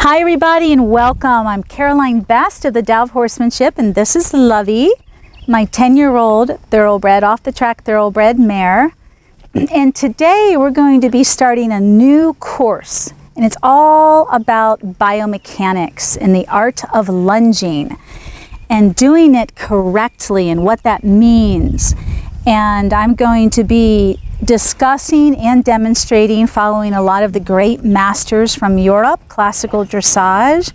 Hi everybody and welcome. I'm Caroline Best of the Tao of Horsemanship, and this is Lovey, my 10-year-old thoroughbred, off-the-track thoroughbred mare. And today we're going to be starting a new course, and it's all about biomechanics and the art of lunging and doing it correctly and what that means. And I'm going to be discussing and demonstrating, following a lot of the great masters from Europe, classical dressage.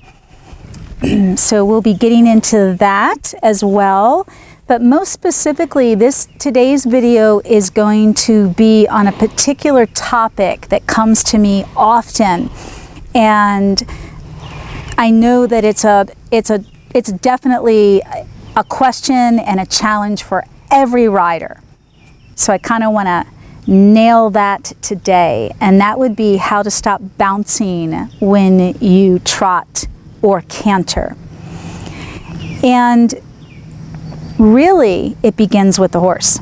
So we'll be getting into that as well. But most specifically, today's video is going to be on a particular topic that comes to me often. And I know that it's definitely a question and a challenge for every rider. So I kind of want to nail that today, and that would be how to stop bouncing when you trot or canter. And really, it begins with the horse.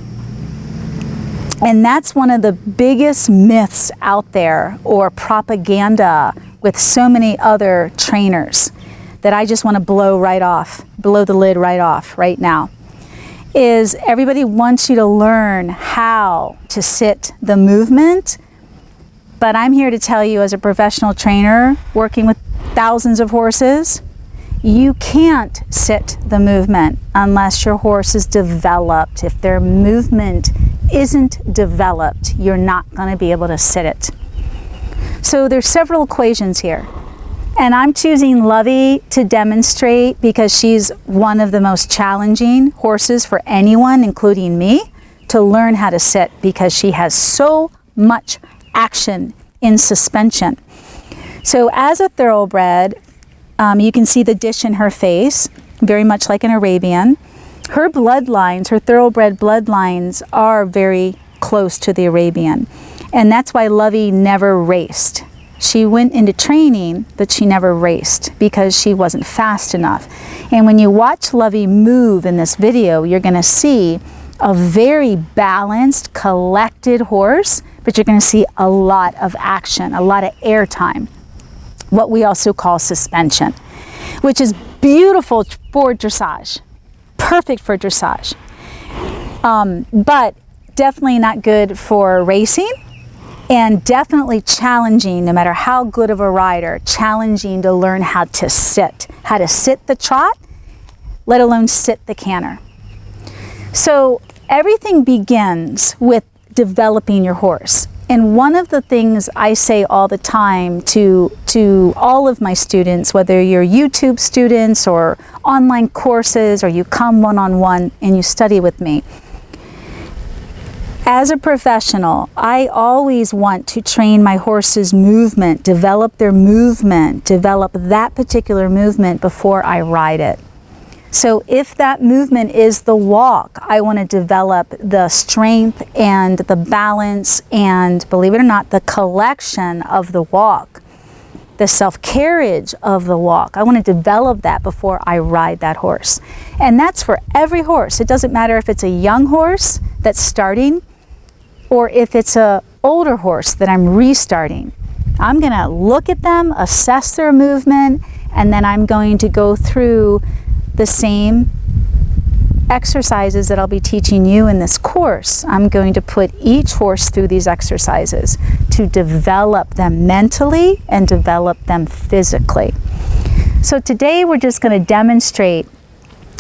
And that's one of the biggest myths out there, or propaganda with so many other trainers, that I just want to blow the lid right off right now. Is everybody wants you to learn how to sit the movement, but I'm here to tell you, as a professional trainer working with thousands of horses, you can't sit the movement unless your horse is developed. If their movement isn't developed, you're not going to be able to sit it. So there's several equations here. And I'm choosing Lovey to demonstrate because she's one of the most challenging horses for anyone, including me, to learn how to sit, because she has so much action in suspension. So as a thoroughbred, you can see the dish in her face, very much like an Arabian. Her bloodlines, her thoroughbred bloodlines, are very close to the Arabian. And that's why Lovey never raced. She went into training, but she never raced because she wasn't fast enough. And when you watch Lovey move in this video, you're going to see a very balanced, collected horse, but you're going to see a lot of action, a lot of air time, what we also call suspension, which is beautiful for dressage, perfect for dressage, but definitely not good for racing. And definitely challenging, no matter how good of a rider, challenging to learn how to sit the trot, let alone sit the canter. So everything begins with developing your horse. And one of the things I say all the time to all of my students, whether you're YouTube students or online courses, or you come one-on-one and you study with me, as a professional, I always want to train my horse's movement, develop their movement, develop that particular movement before I ride it. So if that movement is the walk, I want to develop the strength and the balance and, believe it or not, the collection of the walk, the self-carriage of the walk. I want to develop that before I ride that horse. And that's for every horse. It doesn't matter if it's a young horse that's starting, or if it's an older horse that I'm restarting. I'm going to look at them, assess their movement, and then I'm going to go through the same exercises that I'll be teaching you in this course. I'm going to put each horse through these exercises to develop them mentally and develop them physically. So today we're just going to demonstrate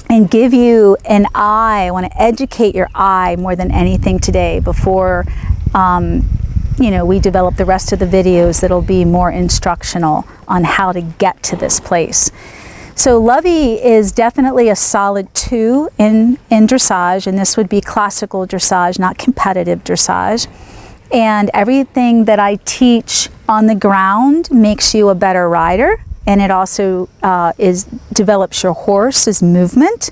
and give you an eye. I want to educate your eye more than anything today before we develop the rest of the videos that'll be more instructional on how to get to this place. So Lovey is definitely a solid 2 in dressage, and this would be classical dressage, not competitive dressage. And everything that I teach on the ground makes you a better rider. And it also develops your horse's movement.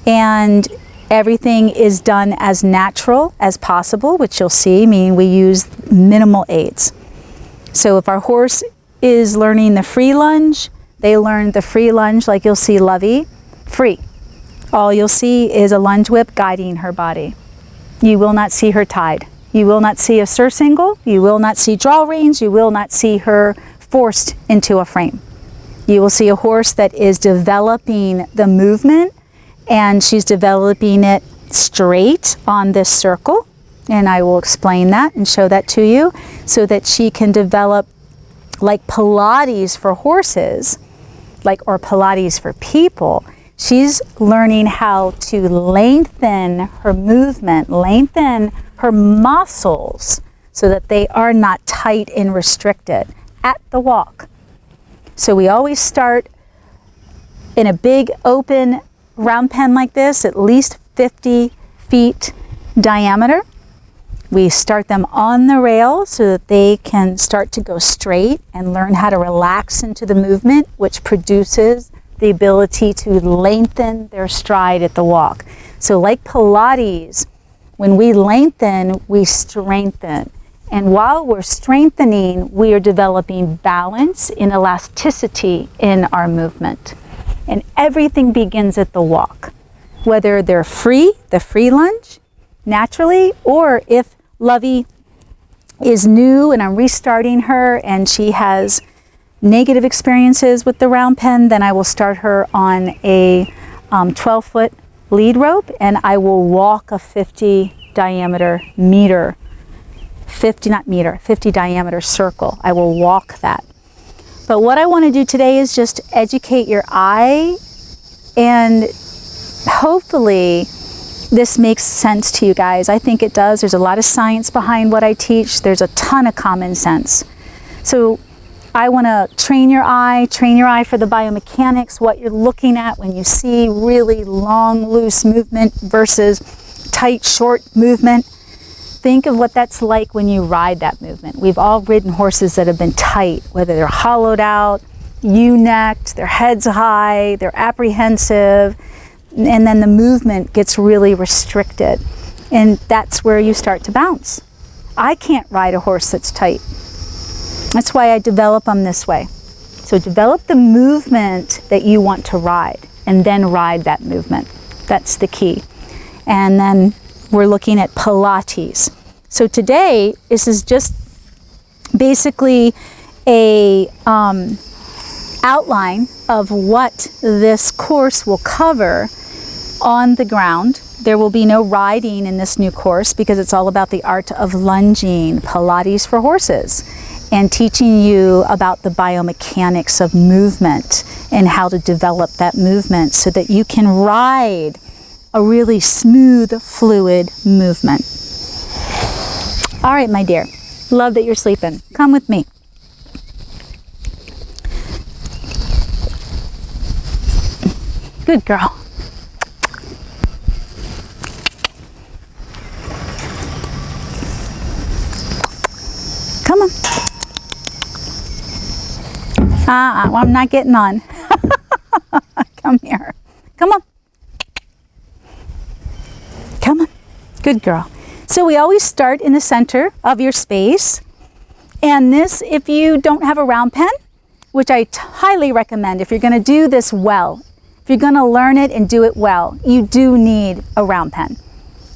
And everything is done as natural as possible, which you'll see, meaning we use minimal aids. So if our horse is learning the free lunge, they learn the free lunge, like you'll see Lovey, free. All you'll see is a lunge whip guiding her body. You will not see her tied. You will not see a surcingle. You will not see draw reins. You will not see her forced into a frame. You will see a horse that is developing the movement, and she's developing it straight on this circle. And I will explain that and show that to you so that she can develop, like Pilates for horses, or Pilates for people. She's learning how to lengthen her movement, lengthen her muscles so that they are not tight and restricted at the walk. So we always start in a big open round pen like this, at least 50 feet diameter. We start them on the rail so that they can start to go straight and learn how to relax into the movement, which produces the ability to lengthen their stride at the walk. So like Pilates, when we lengthen, we strengthen. And while we're strengthening, we are developing balance and elasticity in our movement. And everything begins at the walk. Whether they're free, the free lunge, naturally, or if Lovey is new and I'm restarting her and she has negative experiences with the round pen, then I will start her on a 12-foot lead rope, and I will walk a 50 diameter meter, 50 diameter circle. I will walk that. But what I want to do today is just educate your eye, and hopefully this makes sense to you guys. I think it does. There's a lot of science behind what I teach. There's a ton of common sense. So I want to train your eye for the biomechanics, what you're looking at when you see really long, loose movement versus tight, short movement. Think of what that's like when you ride that movement. We've all ridden horses that have been tight, whether they're hollowed out, ewe-necked, their head's high, they're apprehensive, and then the movement gets really restricted. And that's where you start to bounce. I can't ride a horse that's tight. That's why I develop them this way. So develop the movement that you want to ride, and then ride that movement. That's the key. And then we're looking at Pilates. So today, this is just basically a outline of what this course will cover on the ground. There will be no riding in this new course because it's all about the art of lunging, Pilates for horses, and teaching you about the biomechanics of movement and how to develop that movement so that you can ride a really smooth, fluid movement. All right, my dear. Love that you're sleeping. Come with me. Good girl. Come on. Well, I'm not getting on. Come here. Come on. Come on. Good girl. So we always start in the center of your space. And this, if you don't have a round pen, which I highly recommend if you're going to do this well, if you're going to learn it and do it well, you do need a round pen.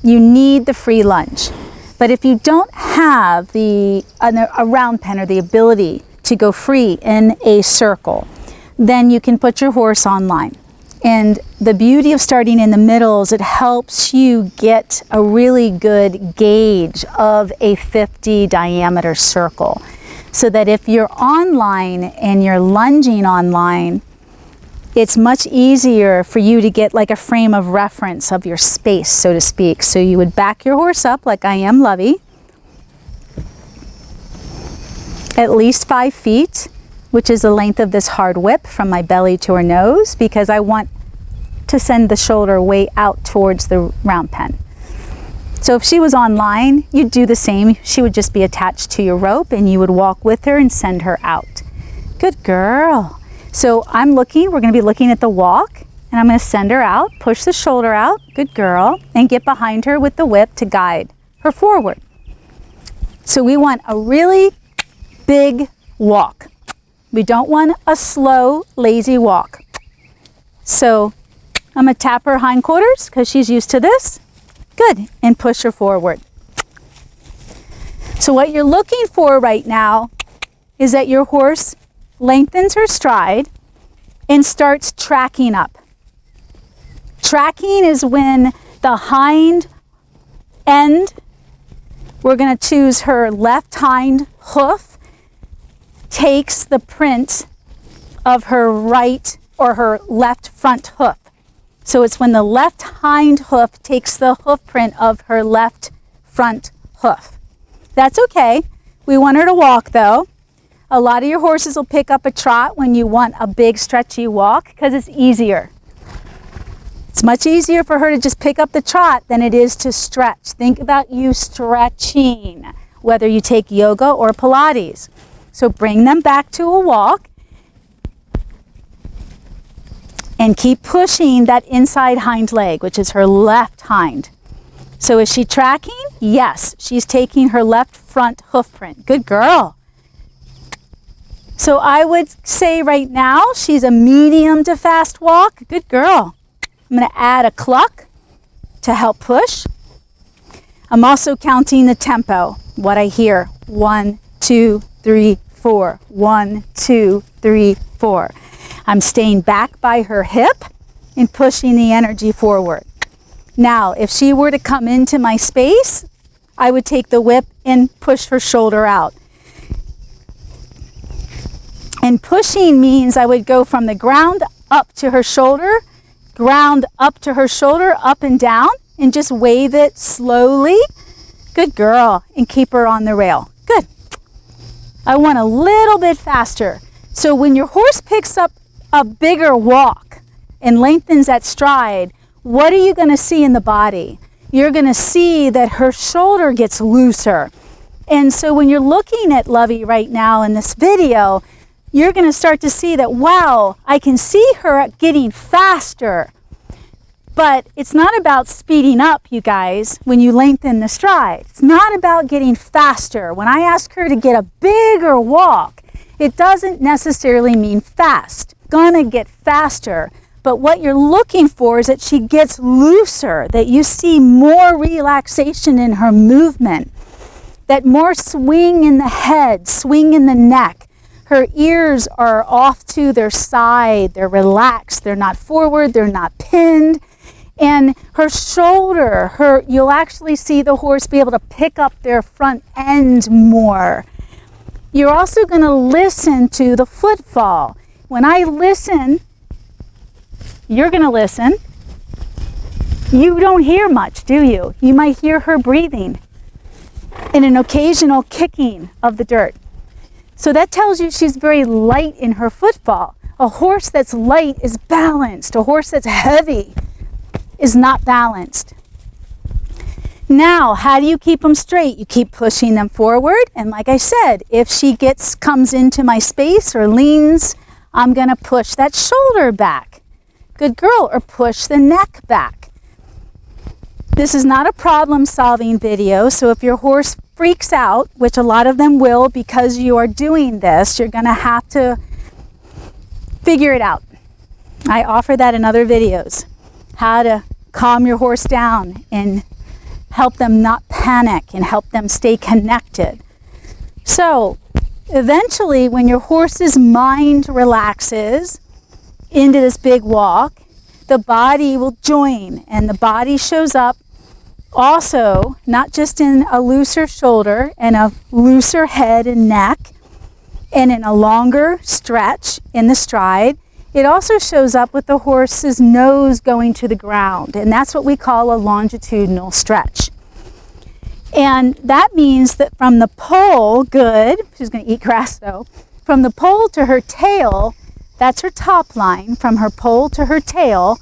You need the free lunge. But if you don't have a round pen or the ability to go free in a circle, then you can put your horse online. And the beauty of starting in the middle is it helps you get a really good gauge of a 50 diameter circle. So that if you're online and you're lunging online, it's much easier for you to get like a frame of reference of your space, so to speak. So you would back your horse up like I am Lovey, at least 5 feet, which is the length of this hard whip from my belly to her nose, because I want to send the shoulder way out towards the round pen. So if she was online, you'd do the same. She would just be attached to your rope and you would walk with her and send her out. Good girl. So we're going to be looking at the walk, and I'm going to send her out, push the shoulder out, good girl, and get behind her with the whip to guide her forward. So we want a really big walk. We don't want a slow, lazy walk. So I'm going to tap her hindquarters because she's used to this. Good. And push her forward. So what you're looking for right now is that your horse lengthens her stride, and starts tracking up. Tracking is when the hind end, we're going to choose her left hind hoof, takes the print of her right or her left front hoof. So it's when the left hind hoof takes the hoof print of her left front hoof. That's okay. We want her to walk though. A lot of your horses will pick up a trot when you want a big stretchy walk because it's easier. It's much easier for her to just pick up the trot than it is to stretch. Think about you stretching, whether you take yoga or Pilates. So bring them back to a walk and keep pushing that inside hind leg, which is her left hind. So is she tracking? Yes, she's taking her left front hoof print. Good girl. So I would say right now she's a medium to fast walk. Good girl. I'm going to add a cluck to help push. I'm also counting the tempo, what I hear. 1, 2, 3, 4. 1, 2, 3, 4. I'm staying back by her hip and pushing the energy forward. Now, if she were to come into my space, I would take the whip and push her shoulder out. And pushing means I would go from the ground up to her shoulder, ground up to her shoulder, up and down, and just wave it slowly. Good girl. And keep her on the rail. Good. I want a little bit faster. So when your horse picks up a bigger walk and lengthens that stride, what are you going to see in the body? You're going to see that her shoulder gets looser. And so when you're looking at Lovey right now in this video, you're going to start to see that, wow, I can see her getting faster. But it's not about speeding up, you guys, when you lengthen the stride. It's not about getting faster. When I ask her to get a bigger walk, it doesn't necessarily mean fast. Gonna get faster. But what you're looking for is that she gets looser, that you see more relaxation in her movement, that more swing in the head, swing in the neck. Her ears are off to their side, they're relaxed, they're not forward, they're not pinned. And her shoulder, you'll actually see the horse be able to pick up their front end more. You're also going to listen to the footfall. When I listen, you're going to listen. You don't hear much, do you? You might hear her breathing and an occasional kicking of the dirt. So that tells you she's very light in her footfall. A horse that's light is balanced. A horse that's heavy is not balanced. Now, how do you keep them straight? You keep pushing them forward. And like I said, if she comes into my space or leans, I'm going to push that shoulder back. Good girl. Or push the neck back. This is not a problem-solving video, so if your horse freaks out, which a lot of them will because you are doing this, you're going to have to figure it out. I offer that in other videos. How to calm your horse down and help them not panic and help them stay connected. So eventually when your horse's mind relaxes into this big walk, the body will join, and the body shows up also not just in a looser shoulder and a looser head and neck and in a longer stretch in the stride. It also shows up with the horse's nose going to the ground, and that's what we call a longitudinal stretch. And that means that from the pole, good, she's going to eat grass though, from the pole to her tail, that's her top line. From her pole to her tail,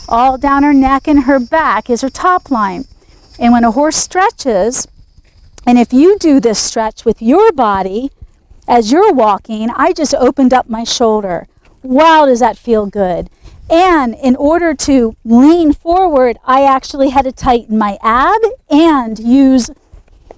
all down her neck and her back is her top line. And when a horse stretches, and if you do this stretch with your body as you're walking, I just opened up my shoulder. Wow, does that feel good? And in order to lean forward, I actually had to tighten my ab and use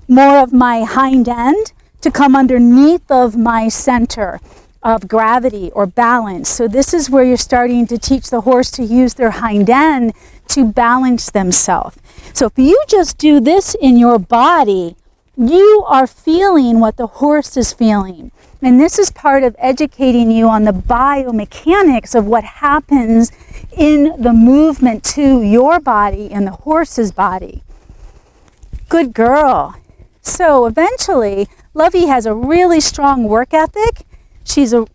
more of my hind end to come underneath of my center of gravity or balance. So this is where you're starting to teach the horse to use their hind end to balance themselves. So if you just do this in your body, you are feeling what the horse is feeling. And this is part of educating you on the biomechanics of what happens in the movement to your body and the horse's body. Good girl. So eventually, Lovey has a really strong work ethic. She's a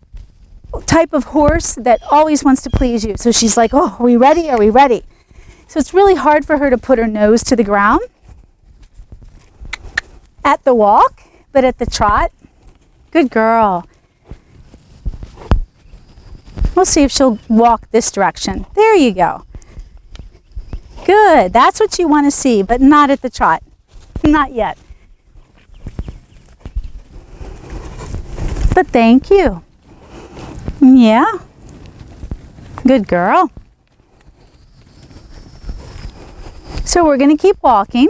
type of horse that always wants to please you. So she's like, oh, are we ready? Are we ready? So it's really hard for her to put her nose to the ground at the walk, but at the trot, good girl. We'll see if she'll walk this direction. There you go. Good. That's what you want to see, but not at the trot. Not yet. But thank you. Yeah. Good girl. So we're going to keep walking.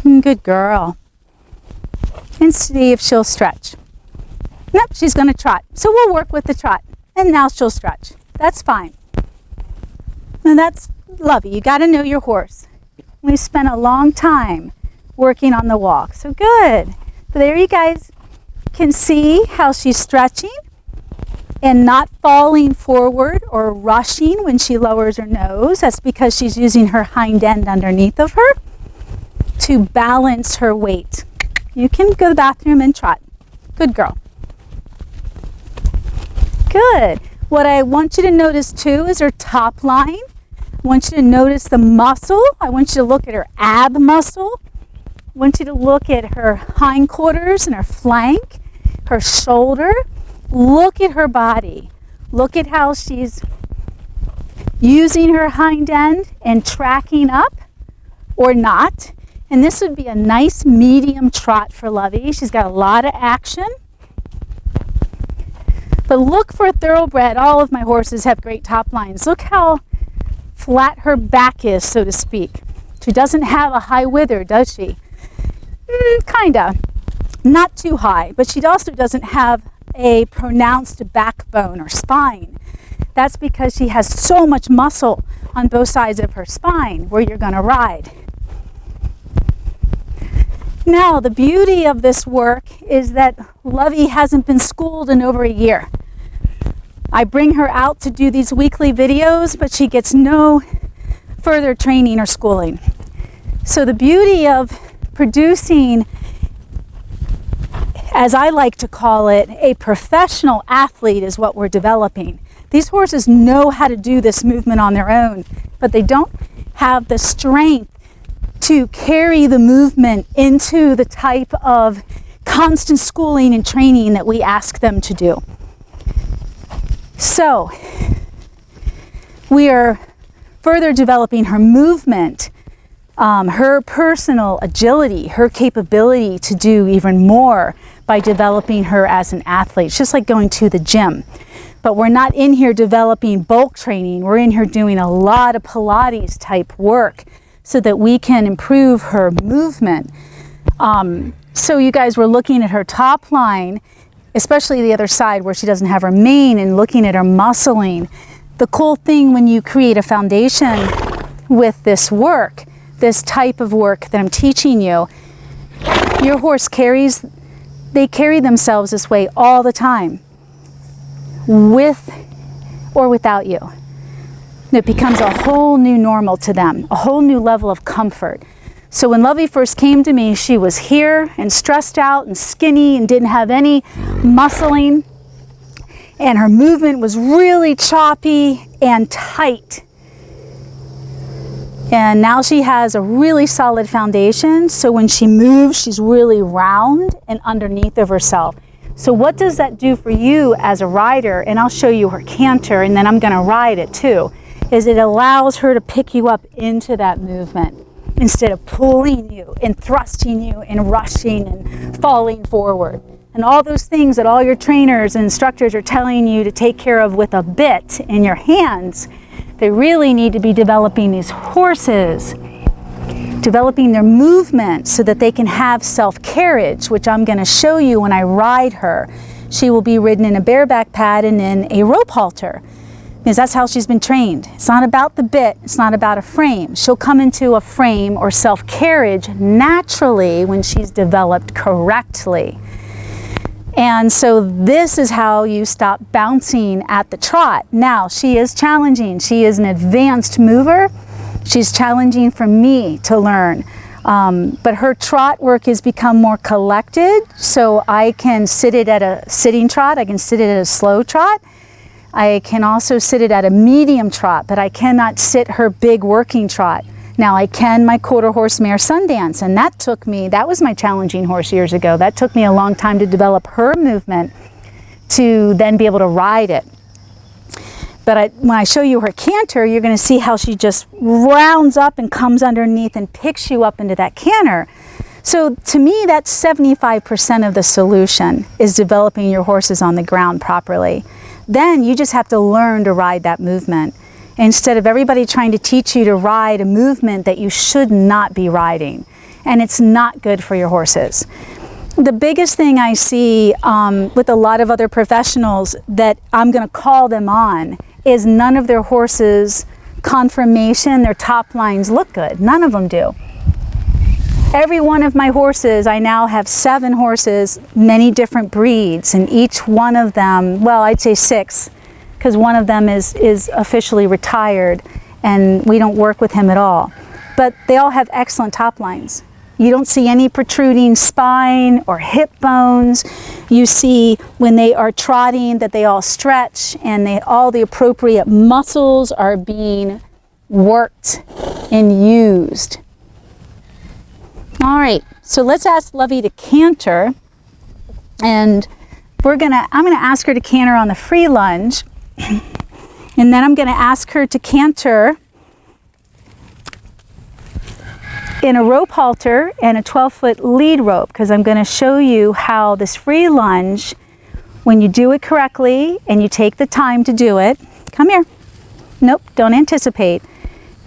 Good girl. And see if she'll stretch. Nope, she's going to trot. So we'll work with the trot. And now she'll stretch. That's fine. And that's Lovey. You got to know your horse. We spent a long time working on the walk. So good. So there you guys can see how she's stretching and not falling forward or rushing when she lowers her nose. That's because she's using her hind end underneath of her to balance her weight. You can go to the bathroom and trot. Good girl. Good. What I want you to notice too is her top line. I want you to notice the muscle. I want you to look at her ab muscle. I want you to look at her hindquarters and her flank, her shoulder. Look at her body. Look at how she's using her hind end and tracking up or not. And this would be a nice medium trot for Lovey. She's got a lot of action. But look for a thoroughbred. All of my horses have great top lines. Look how flat her back is, so to speak. She doesn't have a high wither, does she? Kinda. Not too high, but she also doesn't have a pronounced backbone or spine. That's because she has so much muscle on both sides of her spine where you're going to ride. Now, the beauty of this work is that Lovey hasn't been schooled in over a year. I bring her out to do these weekly videos, but she gets no further training or schooling. So the beauty of producing, as I like to call it, a professional athlete is what we're developing. These horses know how to do this movement on their own, but they don't have the strength to carry the movement into the type of constant schooling and training that we ask them to do. So, we are further developing her movement, her personal agility, her capability to do even more by developing her as an athlete. It's just like going to the gym. But we're not in here developing bulk training. We're in here doing a lot of Pilates type work so that we can improve her movement. So you guys were looking at her top line, especially the other side where she doesn't have her mane, and looking at her muscling. The cool thing when you create a foundation with this work, this type of work that I'm teaching you, your horse they carry themselves this way all the time, with or without you. It becomes a whole new normal to them, a whole new level of comfort. So when Lovey first came to me, she was here and stressed out and skinny and didn't have any muscling. And her movement was really choppy and tight. And now she has a really solid foundation. So when she moves, she's really round and underneath of herself. So what does that do for you as a rider? And I'll show you her canter, and then I'm going to ride it too. Is it allows her to pick you up into that movement instead of pulling you and thrusting you and rushing and falling forward. And all those things that all your trainers and instructors are telling you to take care of with a bit in your hands, they really need to be developing these horses, developing their movement so that they can have self-carriage, which I'm going to show you when I ride her. She will be ridden in a bareback pad and in a rope halter, because that's how she's been trained. It's not about the bit, it's not about a frame. She'll come into a frame or self-carriage naturally when she's developed correctly. And so this is how you stop bouncing at the trot. Now, she is challenging. She is an advanced mover. She's challenging for me to learn. But her trot work has become more collected, so I can sit it at a sitting trot. I can sit it at a slow trot. I can also sit it at a medium trot, but I cannot sit her big working trot. Now I can my quarter horse mare Sundance, and that was my challenging horse years ago. That took me a long time to develop her movement to then be able to ride it. But when I show you her canter, you're going to see how she just rounds up and comes underneath and picks you up into that canter. So to me, that's 75% of the solution, is developing your horses on the ground properly. Then you just have to learn to ride that movement, instead of everybody trying to teach you to ride a movement that you should not be riding. And it's not good for your horses. The biggest thing I see with a lot of other professionals that I'm going to call them on is none of their horses' conformation, their top lines look good. None of them do. Every one of my horses, I now have 7 horses, many different breeds, and each one of them, well, I'd say 6, because one of them is officially retired and we don't work with him at all. But they all have excellent top lines. You don't see any protruding spine or hip bones. You see when they are trotting that they all stretch and all the appropriate muscles are being worked and used. All right, so let's ask Lovey to canter, and I'm gonna ask her to canter on the free lunge, and then I'm gonna ask her to canter in a rope halter and a 12-foot lead rope, because I'm going to show you how this free lunge, when you do it correctly and you take the time to do it, come here, nope, don't anticipate,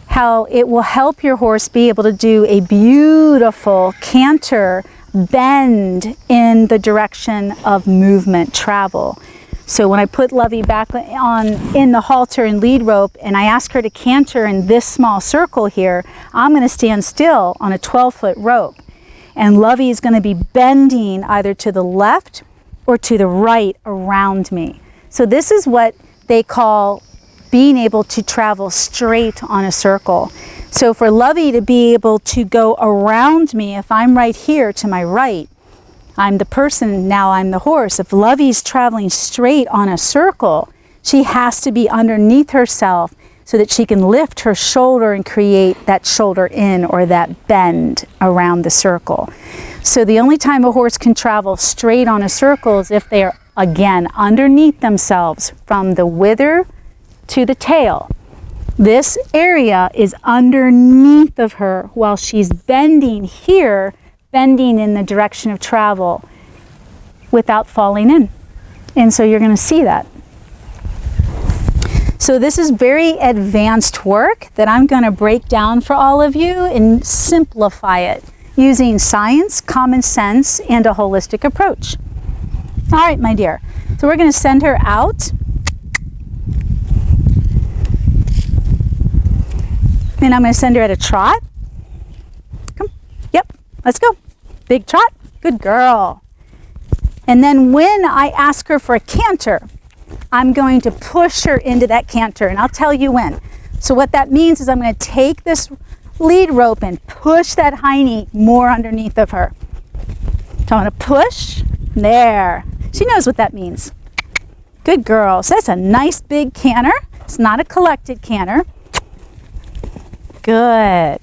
how it will help your horse be able to do a beautiful canter bend in the direction of movement, travel. So when I put Lovey back in the halter and lead rope and I ask her to canter in this small circle here, I'm going to stand still on a 12-foot rope. And Lovey is going to be bending either to the left or to the right around me. So this is what they call being able to travel straight on a circle. So for Lovey to be able to go around me, if I'm right here to my right, I'm the person, now I'm the horse. If Lovey's traveling straight on a circle, she has to be underneath herself so that she can lift her shoulder and create that shoulder in or that bend around the circle. So the only time a horse can travel straight on a circle is if they are, again, underneath themselves from the wither to the tail. This area is underneath of her while she's bending here, bending in the direction of travel without falling in. And so you're going to see that. So this is very advanced work that I'm going to break down for all of you and simplify it using science, common sense, and a holistic approach. All right, my dear. So we're going to send her out. And I'm going to send her at a trot. Come. Yep. Let's go. Big trot. Good girl. And then when I ask her for a canter, I'm going to push her into that canter, and I'll tell you when. So what that means is I'm going to take this lead rope and push that hiney more underneath of her. So I'm going to push. There. She knows what that means. Good girl. So that's a nice big canter. It's not a collected canter. Good.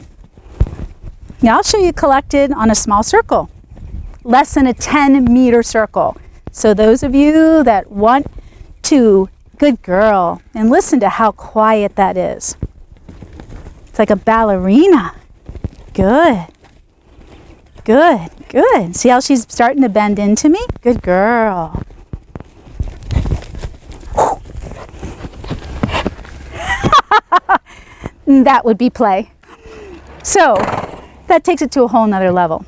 Now I'll show you collected on a small circle, less than a 10-meter circle. So those of you that want to, good girl, and listen to how quiet that is. It's like a ballerina. Good. Good, good. See how she's starting to bend into me? Good girl. That would be play. So that takes it to a whole nother level.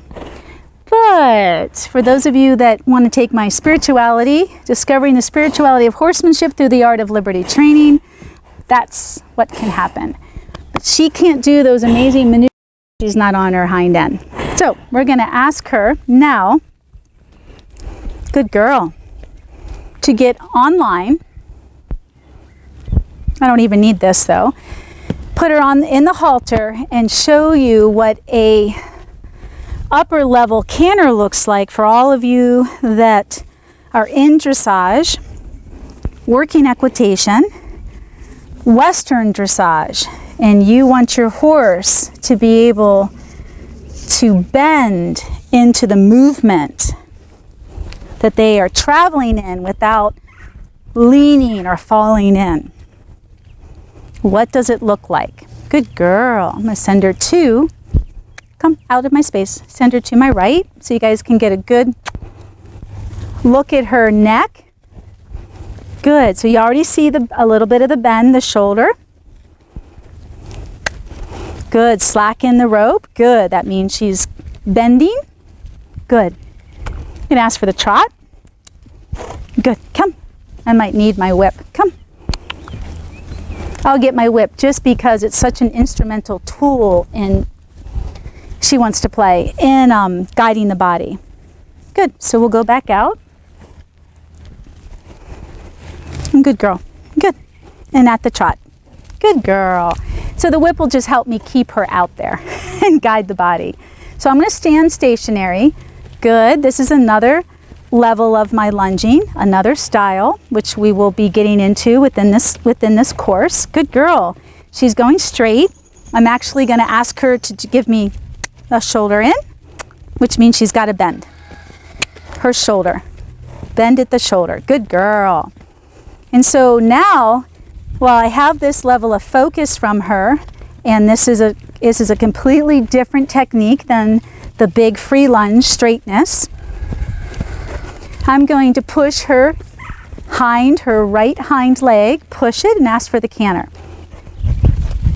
But for those of you that want to take my spirituality, discovering the spirituality of horsemanship through the art of liberty training, that's what can happen. But she can't do those amazing maneuvers. She's not on her hind end. So we're going to ask her now Good girl. To get online, I don't even need this though. Put her on in the halter and show you what a upper level canter looks like for all of you that are in dressage, working equitation, Western dressage, and you want your horse to be able to bend into the movement that they are traveling in without leaning or falling in. What does it look like? Good girl. I'm going to send her to, come out of my space, send her to my right so you guys can get a good look at her neck. Good. So you already see a little bit of the bend, the shoulder. Good. Slacken the rope. Good. That means she's bending. Good. I'm going to ask for the trot. Good. Come. I might need my whip. Come. I'll get my whip just because it's such an instrumental tool in she wants to play in guiding the body. Good. So we'll go back out. Good girl. Good. And at the trot. Good girl. So the whip will just help me keep her out there and guide the body. So I'm going to stand stationary. Good. This is another level of my lunging, another style, which we will be getting into within this course. Good girl. She's going straight. I'm actually going to ask her to give me a shoulder in, which means she's got to bend her shoulder. Bend at the shoulder. Good girl. And so now, while I have this level of focus from her, and this is a completely different technique than the big free lunge straightness, I'm going to push her right hind leg, push it and ask for the canter.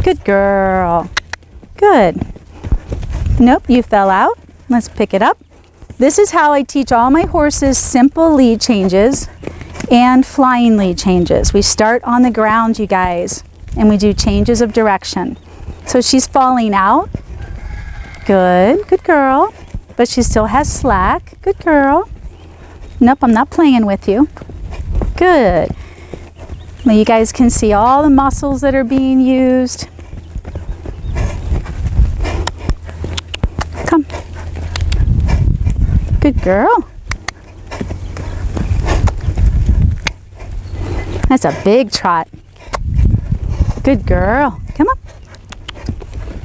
Good girl. Good. Nope, you fell out. Let's pick it up. This is how I teach all my horses simple lead changes and flying lead changes. We start on the ground, you guys, and we do changes of direction. So she's falling out. Good, good girl. But she still has slack. Good girl. Nope, I'm not playing with you. Good. Now you guys can see all the muscles that are being used. Come. Good girl. That's a big trot. Good girl. Come on.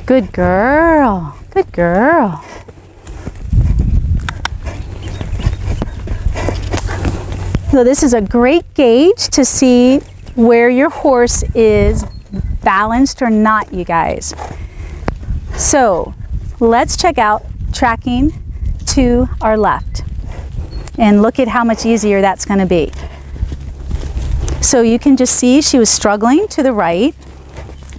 Good girl. Good girl. So this is a great gauge to see where your horse is balanced or not, you guys. So let's check out tracking to our left and look at how much easier that's going to be. So you can just see she was struggling to the right.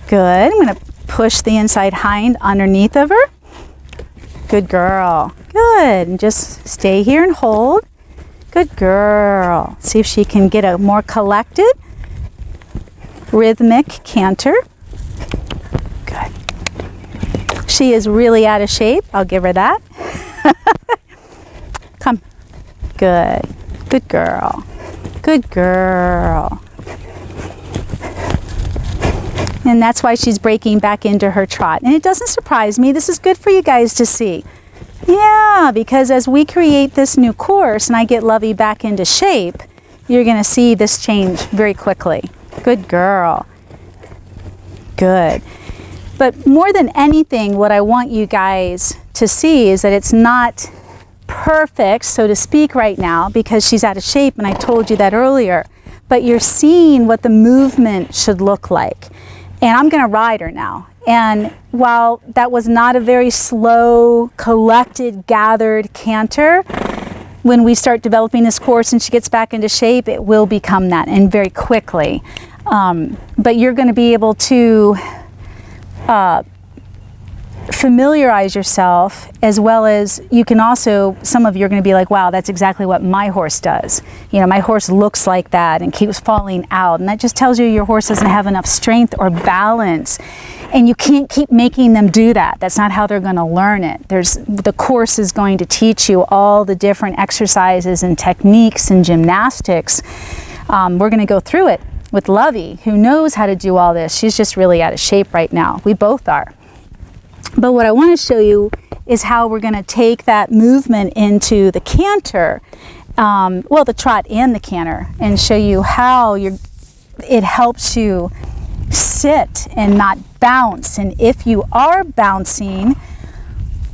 Good. I'm going to push the inside hind underneath of her. Good girl. Good. And just stay here and hold. Good girl. See if she can get a more collected, rhythmic canter. Good. She is really out of shape. I'll give her that. Come. Good. Good girl. Good girl. And that's why she's breaking back into her trot. And it doesn't surprise me. This is good for you guys to see. Yeah, because as we create this new course and I get Lovey back into shape, you're going to see this change very quickly. Good girl. Good. But more than anything, what I want you guys to see is that it's not perfect, so to speak, right now because she's out of shape, and I told you that earlier. But you're seeing what the movement should look like. And I'm going to ride her now. And while that was not a very slow, collected, gathered canter, when we start developing this course and she gets back into shape, it will become that, and very quickly. But you're going to be able to familiarize yourself, as well as you can also, some of you are going to be like, wow, that's exactly what my horse does. You know, my horse looks like that and keeps falling out. And that just tells you your horse doesn't have enough strength or balance. And you can't keep making them do that. That's not how they're going to learn it. The course is going to teach you all the different exercises and techniques and gymnastics. We're going to go through it with Lovey, who knows how to do all this. She's just really out of shape right now. We both are. But what I want to show you is how we're going to take that movement into the canter, well, the trot and the canter, and show you how it helps you sit and not bounce. And if you are bouncing,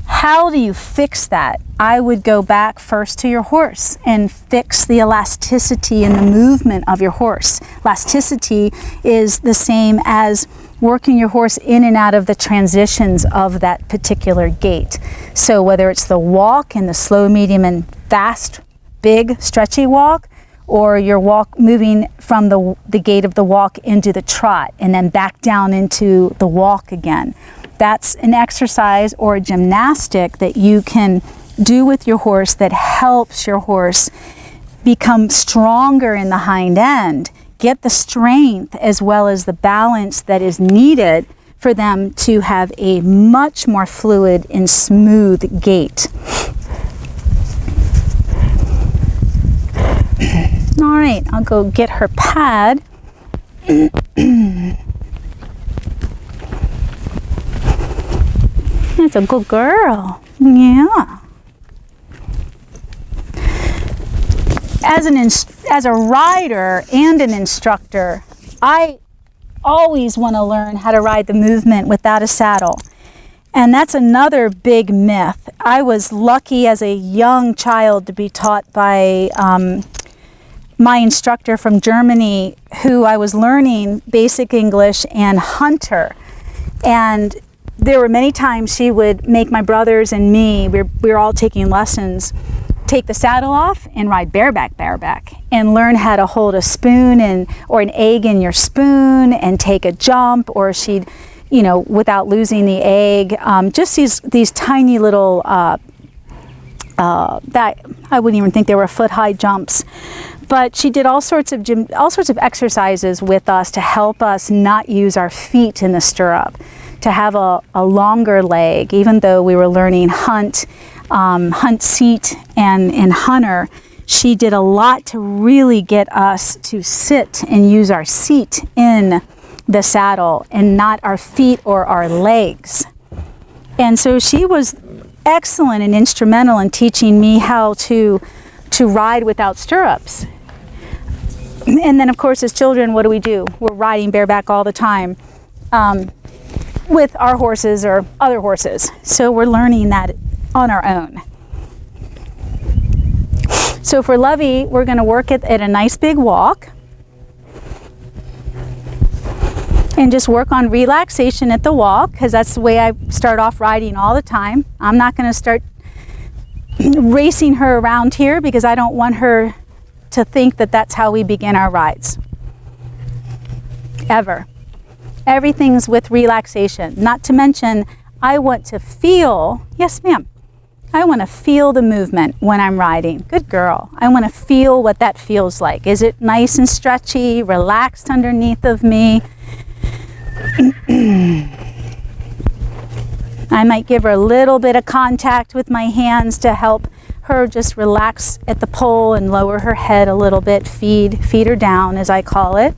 how do you fix that? I would go back first to your horse and fix the elasticity in the movement of your horse. Elasticity is the same as working your horse in and out of the transitions of that particular gait. So whether it's the walk and the slow, medium, and fast, big, stretchy walk, or your walk moving from the gait of the walk into the trot and then back down into the walk again. That's an exercise or a gymnastic that you can do with your horse that helps your horse become stronger in the hind end, get the strength as well as the balance that is needed for them to have a much more fluid and smooth gait. All right, I'll go get her pad. That's a good girl. Yeah. As a rider and an instructor, I always want to learn how to ride the movement without a saddle. And that's another big myth. I was lucky as a young child to be taught by my instructor from Germany, who I was learning basic English and hunter. And there were many times she would make my brothers and me, we were all taking lessons, take the saddle off and ride bareback, and learn how to hold a spoon or an egg in your spoon and take a jump, or she'd, you know, without losing the egg, just these tiny little, that I wouldn't even think they were foot-high jumps. But she did all sorts of exercises with us to help us not use our feet in the stirrup, to have a longer leg, even though we were learning hunt, seat, and hunter. She did a lot to really get us to sit and use our seat in the saddle and not our feet or our legs. And so she was excellent and instrumental in teaching me how to ride without stirrups. And then, of course, as children, what do? We're riding bareback all the time with our horses or other horses. So we're learning that on our own. So for Lovey, we're going to work at a nice big walk. And just work on relaxation at the walk, because that's the way I start off riding all the time. I'm not going to start racing her around here because I don't want her to think that that's how we begin our rides. Ever. Everything's with relaxation. Not to mention, I want to feel, yes ma'am, I want to feel the movement when I'm riding. Good girl. I want to feel what that feels like. Is it nice and stretchy, relaxed underneath of me? I might give her a little bit of contact with my hands to help her just relax at the pole and lower her head a little bit, feed her down, as I call it.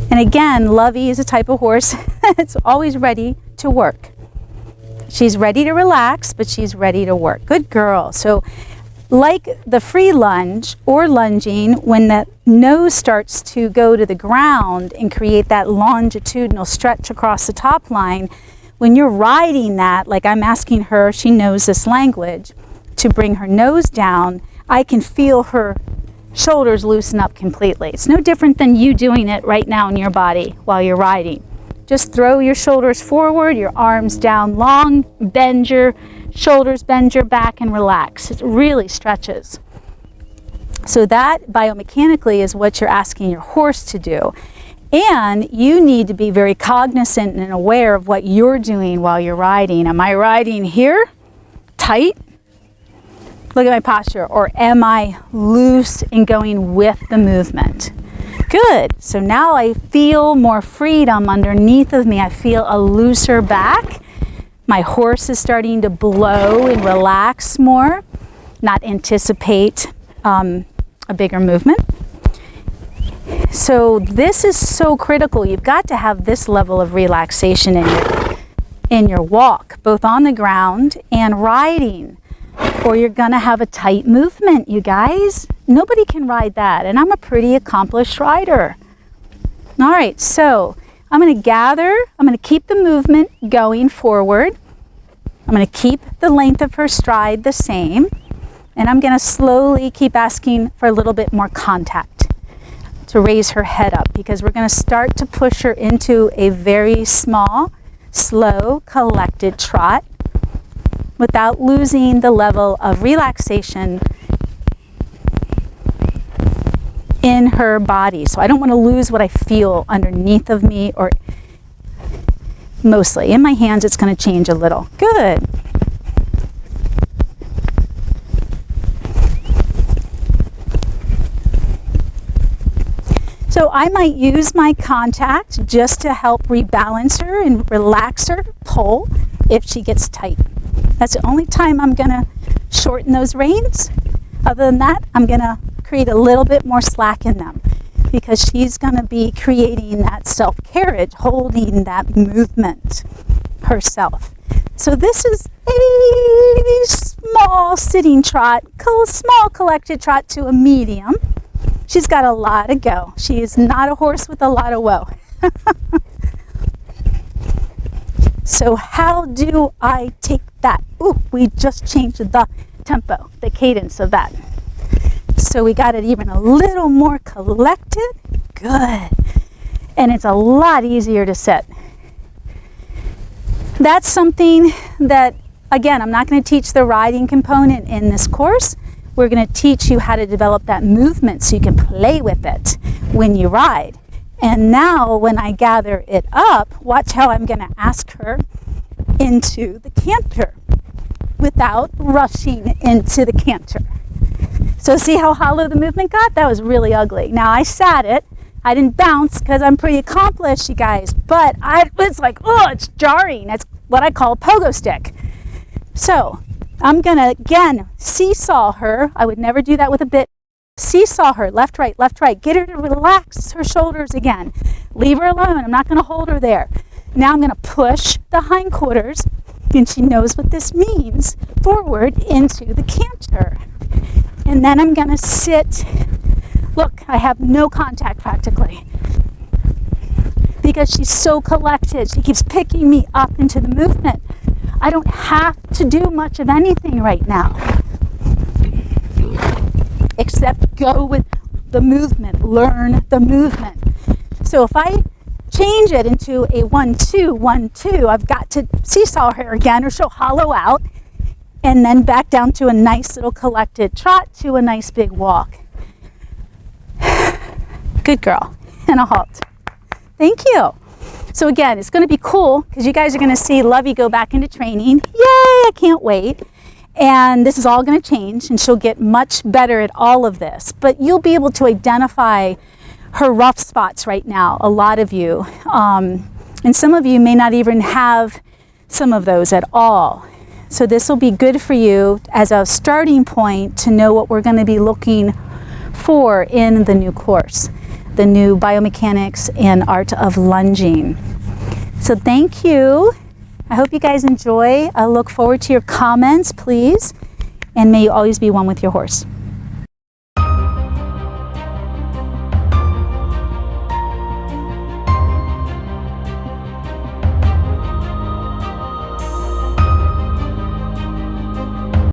And again, Lovey is a type of horse that's always ready to work. She's ready to relax, but she's ready to work. Good girl. So like the free lunge or lunging, when the nose starts to go to the ground and create that longitudinal stretch across the top line, when you're riding that, like I'm asking her, she knows this language, to bring her nose down, I can feel her shoulders loosen up completely. It's no different than you doing it right now in your body while you're riding. Just throw your shoulders forward, your arms down long, bend your shoulders, bend your back, and relax. It really stretches. So that biomechanically is what you're asking your horse to do. And you need to be very cognizant and aware of what you're doing while you're riding. Am I riding here, tight? Look at my posture. Or am I loose and going with the movement? Good. So now I feel more freedom underneath of me. I feel a looser back. My horse is starting to blow and relax more, not anticipate a bigger movement. So this is so critical. You've got to have this level of relaxation in your walk, both on the ground and riding, or you're gonna have a tight movement, you guys. Nobody can ride that, and I'm a pretty accomplished rider. All right, so I'm gonna gather, I'm gonna keep the movement going forward. I'm gonna keep the length of her stride the same, and I'm gonna slowly keep asking for a little bit more contact to raise her head up, because we're gonna start to push her into a very small, slow, collected trot without losing the level of relaxation in her body. So I don't want to lose what I feel underneath of me, or mostly in my hands. It's going to change a little. Good. So I might use my contact just to help rebalance her and relax her, pull if she gets tight. That's the only time I'm gonna shorten those reins. Other than that, I'm gonna create a little bit more slack in them, because she's gonna be creating that self-carriage, holding that movement herself. So this is a small sitting trot, small collected trot to a medium. She's got a lot of go. She is not a horse with a lot of woe. So how do I take that? Ooh, we just changed the tempo, the cadence of that. So we got it even a little more collected. Good. And it's a lot easier to sit. That's something that, again, I'm not going to teach the riding component in this course. We're going to teach you how to develop that movement so you can play with it when you ride. And now when I gather it up, watch how I'm going to ask her into the canter without rushing into the canter. So see how hollow the movement got? That was really ugly. Now I sat it. I didn't bounce because I'm pretty accomplished, you guys. But it's like, oh, it's jarring. That's what I call a pogo stick. So I'm going to, again, seesaw her. I would never do that with a bit. Seesaw her, left, right, get her to relax her shoulders again. Leave her alone, I'm not gonna hold her there. Now I'm gonna push the hindquarters, and she knows what this means, forward into the canter. And then I'm gonna sit, look, I have no contact practically, because she's so collected. She keeps picking me up into the movement. I don't have to do much of anything right now, except go with the movement, learn the movement. So if I change it into a 1-2, 1-2, I've got to seesaw her again, or she'll hollow out, and then back down to a nice little collected trot to a nice big walk. Good girl. And a halt. Thank you. So again, it's going to be cool because you guys are going to see Lovey go back into training. Yay, I can't wait. And this is all going to change, and she'll get much better at all of this. But you'll be able to identify her rough spots right now, a lot of you. And some of you may not even have some of those at all. So this will be good for you as a starting point to know what we're going to be looking for in the new course, the new biomechanics and art of lunging. So thank you. I hope you guys enjoy. I look forward to your comments, please. And may you always be one with your horse.